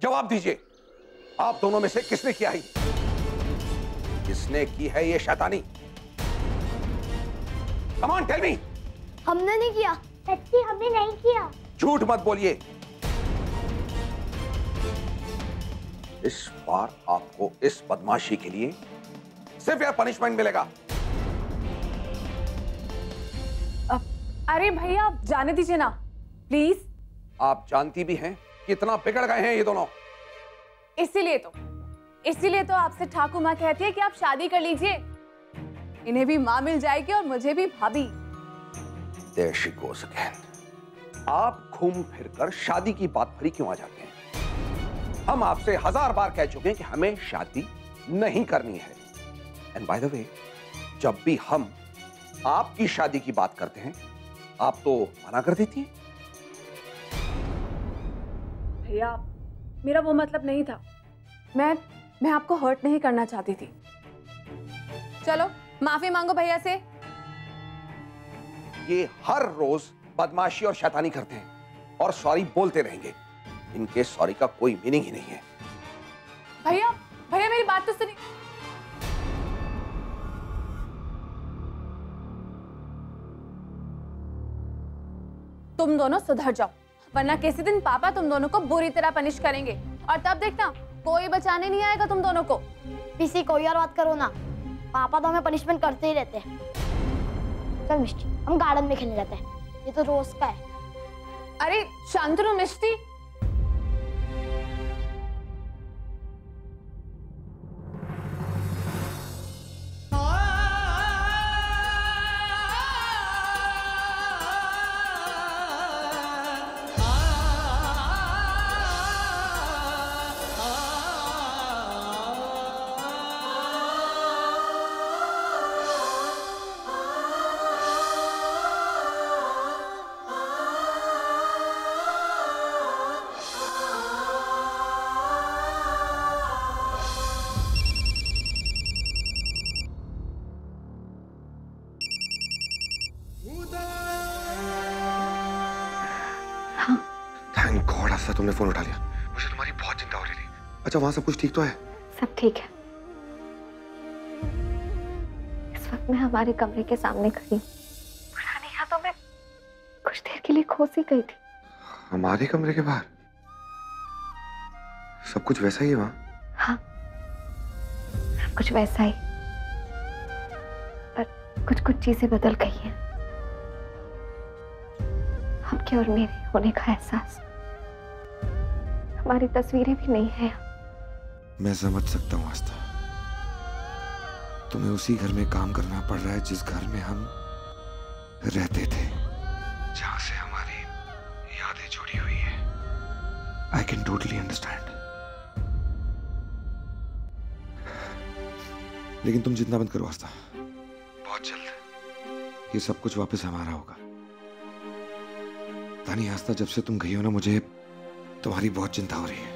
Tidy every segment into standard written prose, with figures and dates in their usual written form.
जवाब दीजिए, आप दोनों में से किसने किया है? किसने की है ये शैतानी? Come on tell me. हमने नहीं किया। सच्ची हमने नहीं किया। झूठ मत बोलिए। इस बार आपको इस बदमाशी के लिए सिवियर पनिशमेंट मिलेगा। अरे भैया आप जाने दीजिए ना प्लीज। आप जानती भी हैं कितना बिगड़ गए हैं ये दोनों। इसीलिए तो आपसे ठाकुर माँ कहती है कि आप शादी कर लीजिए। इन्हें भी माँ मिल जाएगी और मुझे भी भाभी। There she goes again. आप घूम फिर कर शादी की बात पर ही क्यों आ जाते हैं? हम आपसे 1000 बार कह चुके हैं कि हमें शादी नहीं करनी है। एंड बाय द वे, जब भी हम आपकी शादी की बात करते हैं आप तो मना कर देती हैं। भैया मेरा वो मतलब नहीं था। मैं आपको हर्ट नहीं करना चाहती थी। चलो माफी मांगो भैया से। ये हर रोज बदमाशी और शैतानी करते हैं और सॉरी बोलते रहेंगे। इनके सॉरी का कोई मीनिंग ही नहीं है। भैया मेरी बात तो सुनिए। तुम दोनों सुधर जाओ वरना किसी दिन पापा तुम दोनों को बुरी तरह पनिश करेंगे और तब देखना कोई बचाने नहीं आएगा तुम दोनों को। किसी कोई और बात करो ना, पापा तो हमें पनिशमेंट करते ही रहते हैं। चल मिष्टी हम गार्डन में खेलने जाते हैं, ये तो रोज का है। अरे शांतनु मिष्टी। थैंक गॉड आस्था तुमने फोन उठा लिया। मुझे तुम्हारी बहुत चिंता हो रही थी। अच्छा वहां सब कुछ ठीक तो है? सब ठीक है। इस वक्त मैं हमारे कमरे के सामने खड़ी हूँ। पुरानी यादों में कुछ देर के लिए खो सी गई थी। हमारे कमरे के बाहर सब कुछ वैसा ही है वहां? हाँ सब कुछ वैसा ही, पर कुछ चीजें बदल गई हैं। आपके और मेरे होने का एहसास, हमारी तस्वीरें भी नहीं है। मैं समझ सकता हूँ आस्था, तुम्हें उसी घर में काम करना पड़ रहा है जिस घर में हम रहते थे, जहां से हमारी यादें जुड़ी हुई है। I can totally understand. लेकिन तुम जितना बंद करो आस्था, बहुत जल्द ये सब कुछ वापस हमारा होगा। तानी आस्था, जब से तुम गई हो ना मुझे तुम्हारी बहुत चिंता हो रही है।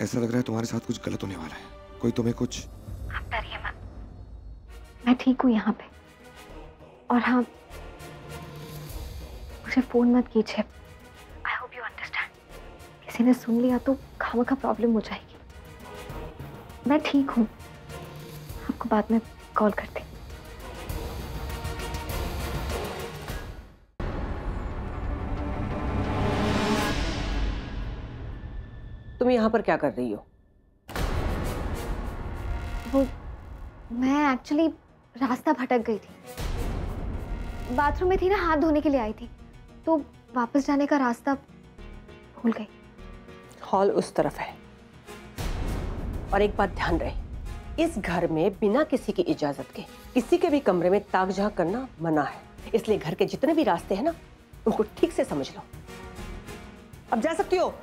ऐसा लग रहा है तुम्हारे साथ कुछ गलत होने वाला है। कोई तुम्हें कुछ। आप डरिए मत, मैं ठीक हूँ यहाँ पे। और हाँ मुझे फोन मत कीजिए। I hope you understand. किसी ने सुन लिया तो खामखा प्रॉब्लम हो जाएगी। मैं ठीक हूँ, आपको बाद में कॉल करती हूँ। तुम यहाँ पर क्या कर रही हो? वो मैं एक्चुअली रास्ता भटक गई थी। बाथरूम में थी ना, हाथ धोने के लिए आई थी तो वापस जाने का रास्ता भूल गई। हॉल उस तरफ है। और एक बात ध्यान रहे, इस घर में बिना किसी की इजाजत के किसी के भी कमरे में ताक झांक करना मना है। इसलिए घर के जितने भी रास्ते हैं ना, उनको ठीक से समझ लो। अब जा सकती हो।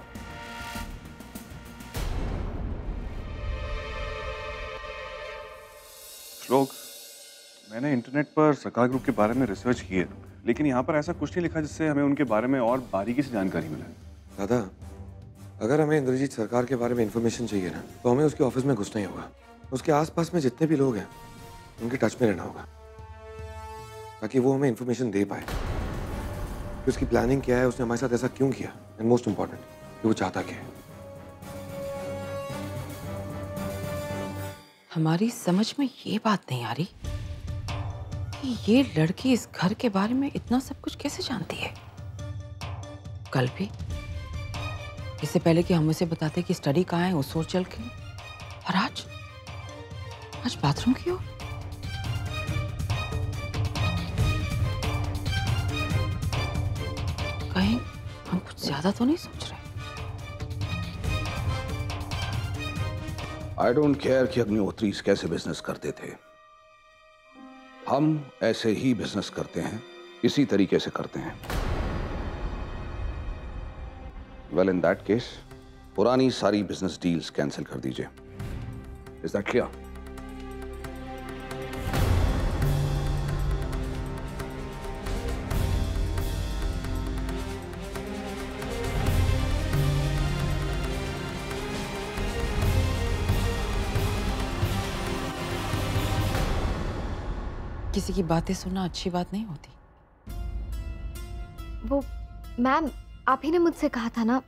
श्लोक, मैंने इंटरनेट पर सरकार ग्रुप के बारे में रिसर्च की है, लेकिन यहाँ पर ऐसा कुछ नहीं लिखा जिससे हमें उनके बारे में और बारीकी से जानकारी मिले। दादा, अगर हमें इंद्रजीत सरकार के बारे में इंफॉर्मेशन चाहिए ना, तो हमें उसके ऑफिस में घुसना ही होगा। उसके आसपास में जितने भी लोग हैं उनके टच में रहना होगा, ताकि वो हमें इंफॉर्मेशन दे पाए कि उसकी प्लानिंग क्या है, उसने हमारे साथ ऐसा क्यों किया, एंड मोस्ट इंपॉर्टेंट कि वो चाहता क्या है। हमारी समझ में ये बात नहीं आ रही कि ये लड़की इस घर के बारे में इतना सब कुछ कैसे जानती है। कल भी इससे पहले कि हम उसे बताते कि स्टडी कहाँ है उस ओर चल के, और आज बाथरूम की ओर। कहीं हम कुछ ज्यादा तो नहीं सोच रहे? आई डोंट केयर कि अग्निहोत्री कैसे बिजनेस करते थे, हम ऐसे ही बिजनेस करते हैं, इसी तरीके से करते हैं। वेल इन दैट केस पुरानी सारी बिजनेस डील्स कैंसिल कर दीजिए। Is that clear? किसी की बातें सुनना अच्छी बात नहीं होती। वो मैम, आप ही ने मुझसे कहा था ना,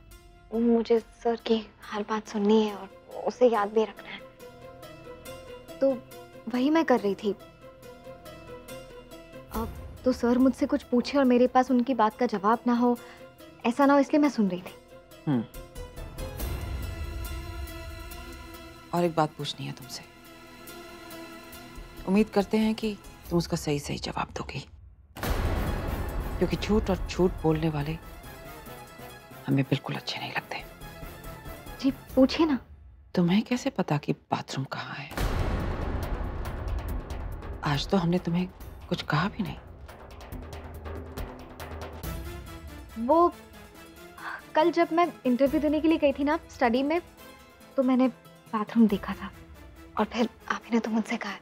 मुझे सर की हर बात सुननी है और उसे याद भी रखना है, तो वही मैं कर रही थी। अब तो सर मुझसे कुछ पूछे और मेरे पास उनकी बात का जवाब ना हो, ऐसा ना हो, इसलिए मैं सुन रही थी। और एक बात पूछनी है तुमसे। उम्मीद करते हैं कि तुम उसका सही सही जवाब दोगी, क्योंकि झूठ और झूठ बोलने वाले हमें बिल्कुल अच्छे नहीं लगते। जी पूछिए ना। तुम्हें कैसे पता कि बाथरूम कहाँ है? आज तो हमने तुम्हें कुछ कहा भी नहीं। वो कल जब मैं इंटरव्यू देने के लिए गई थी ना स्टडी में, तो मैंने बाथरूम देखा था और फिर आप ही ने तो मुझसे कहा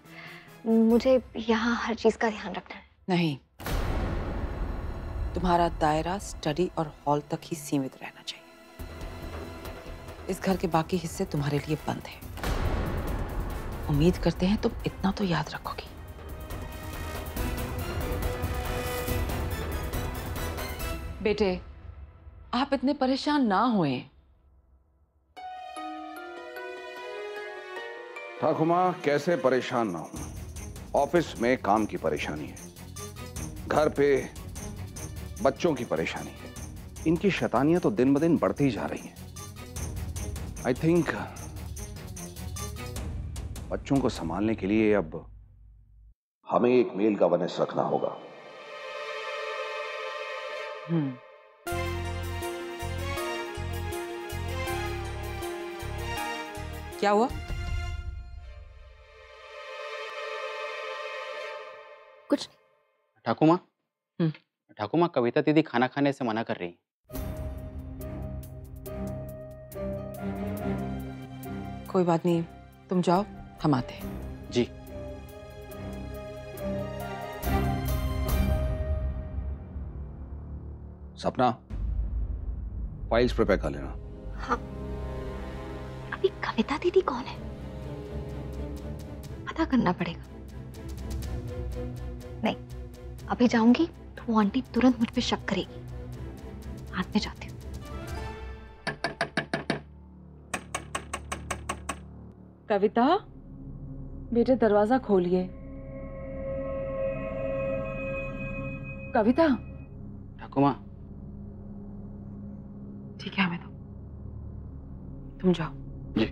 मुझे यहाँ हर चीज का ध्यान रखना है। नहीं, तुम्हारा दायरा स्टडी और हॉल तक ही सीमित रहना चाहिए। इस घर के बाकी हिस्से तुम्हारे लिए बंद हैं। उम्मीद करते हैं तुम इतना तो याद रखोगी। बेटे, आप इतने परेशान ना होएं। ठाकुर माँ, कैसे परेशान ना हूं? ऑफिस में काम की परेशानी है, घर पे बच्चों की परेशानी है। इनकी शैतानियां तो दिन ब दिन बढ़ती ही जा रही हैं। आई थिंक बच्चों को संभालने के लिए अब हमें एक मेल गवर्नेंस रखना होगा। क्या हुआ? कुछ ठाकुर माँ, कविता दीदी खाना खाने से मना कर रही है। कोई बात नहीं, तुम जाओ, हम आते हैं। जी। सपना, फाइल्स प्रिपेयर कर लेना। हाँ। अभी कविता दीदी कौन है? पता करना पड़ेगा। नहीं, अभी जाऊंगी तो वो आंटी तुरंत मुझ पे शक करेगी। हाथ में जाती हूँ। कविता, बेटे दरवाजा खोलिए। कविता। ठाकुर माँ। ठीक है, हमें तो तुम जाओ। जी।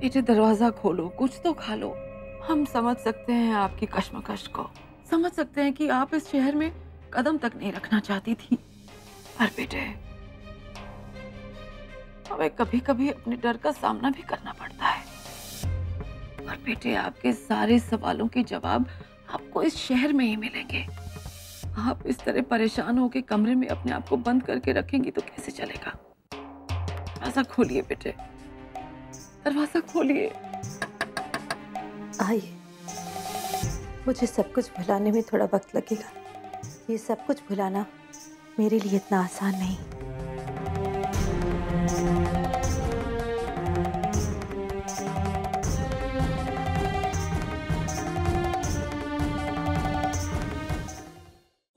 बेटे दरवाजा खोलो, कुछ तो खा लो। हम समझ सकते हैं आपकी कश्मकश को, समझ सकते हैं कि आप इस शहर में कदम तक नहीं रखना चाहती थी, पर बेटे हमें कभी कभी अपने डर का सामना भी करना पड़ता है। और बेटे, आपके सारे सवालों के जवाब आपको इस शहर में ही मिलेंगे। आप इस तरह परेशान होकर कमरे में अपने आप को बंद करके रखेंगी तो कैसे चलेगा? दरवाजा खोलिए बेटे, दरवाजा खोलिए। आइए, मुझे सब कुछ भुलाने में थोड़ा वक्त लगेगा। ये सब कुछ भुलाना मेरे लिए इतना आसान नहीं।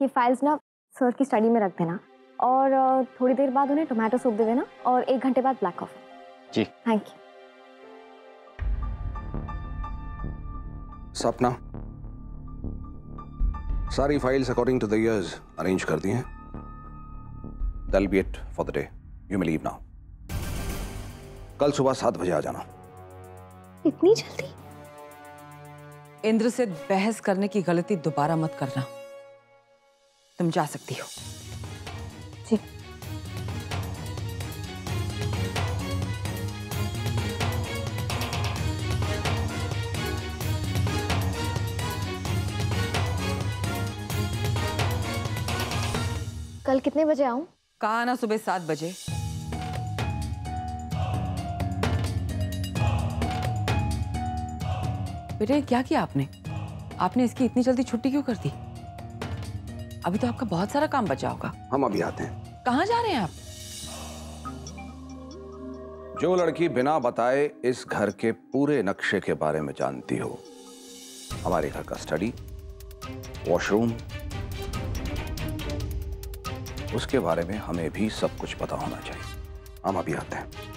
ये फाइल्स ना सर की स्टडी में रख देना, और थोड़ी देर बाद उन्हें टोमेटो सूप दे देना और 1 घंटे बाद ब्लैक कॉफी। जी। Thank you. सपना, सारी files according to the years arrange कर दी हैं। That's be it for the day. You may leave now. कल सुबह 7 बजे आ जाना। इतनी जल्दी? इंद्र से बहस करने की गलती दोबारा मत करना। तुम जा सकती हो। जी। कल कितने बजे आऊं? कहा ना सुबह 7 बजे। बेटे क्या किया आपने? आपने इसकी इतनी जल्दी छुट्टी क्यों कर दी? अभी तो आपका बहुत सारा काम बचा होगा। हम अभी आते हैं। कहाँ जा रहे हैं आप? जो लड़की बिना बताए इस घर के पूरे नक्शे के बारे में जानती हो, हमारे घर का स्टडी, वॉशरूम, उसके बारे में हमें भी सब कुछ पता होना चाहिए। हम अभी आते हैं।